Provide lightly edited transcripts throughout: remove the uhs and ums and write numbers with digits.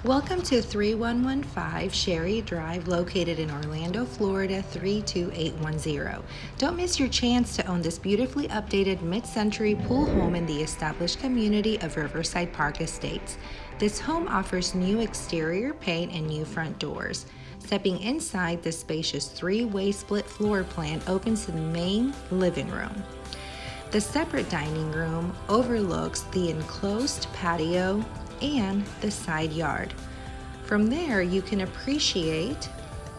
Welcome to 3115 Shady Drive, located in Orlando, Florida 32810. Don't miss your chance to own this beautifully updated mid-century pool home in the established community of Riverside Park Estates. This home offers new exterior paint and new front doors. Stepping inside, the spacious three-way split floor plan opens to the main living room. The separate dining room overlooks the enclosed patio and the side yard. From there, you can appreciate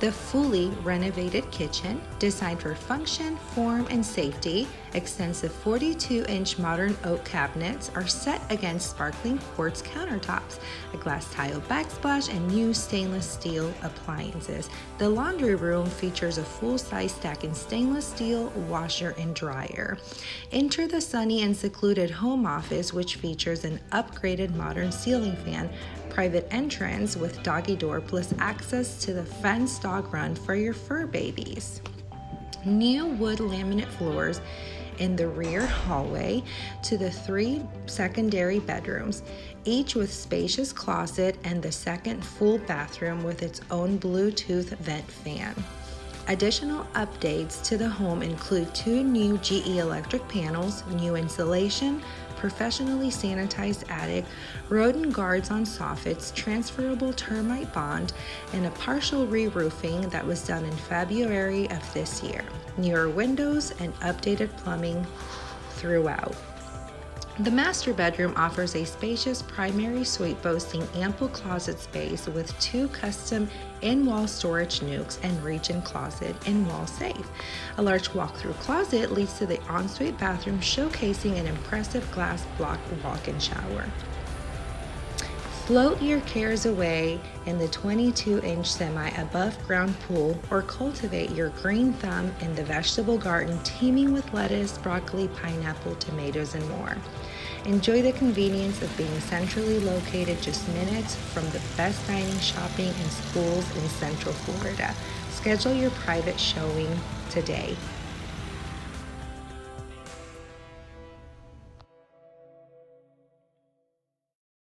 the fully renovated kitchen, designed for function, form, and safety. Extensive 42-inch modern oak cabinets are set against sparkling quartz countertops, a glass tile backsplash, and new stainless steel appliances. The laundry room features a full-size stack-in stainless steel washer and dryer. Enter the sunny and secluded home office, which features an upgraded modern ceiling fan, private entrance with doggie door, plus access to the fenced dog run for your fur babies. New wood laminate floors in the rear hallway to the three secondary bedrooms, each with spacious closet and the second full bathroom with its own Bluetooth vent fan. Additional updates to the home include 2 new GE electric panels, new insulation, professionally sanitized attic, rodent guards on soffits, transferable termite bond, and a partial re-roofing that was done in February of this year. Newer windows and updated plumbing throughout. The master bedroom offers a spacious primary suite boasting ample closet space with 2 custom in-wall storage nooks and reach-in closet and wall safe. A large walk-through closet leads to the ensuite bathroom, showcasing an impressive glass block walk-in shower. Float your cares away in the 22-inch semi-above-ground pool, or cultivate your green thumb in the vegetable garden teeming with lettuce, broccoli, pineapple, tomatoes, and more. Enjoy the convenience of being centrally located just minutes from the best dining, shopping, and schools in Central Florida. Schedule your private showing today.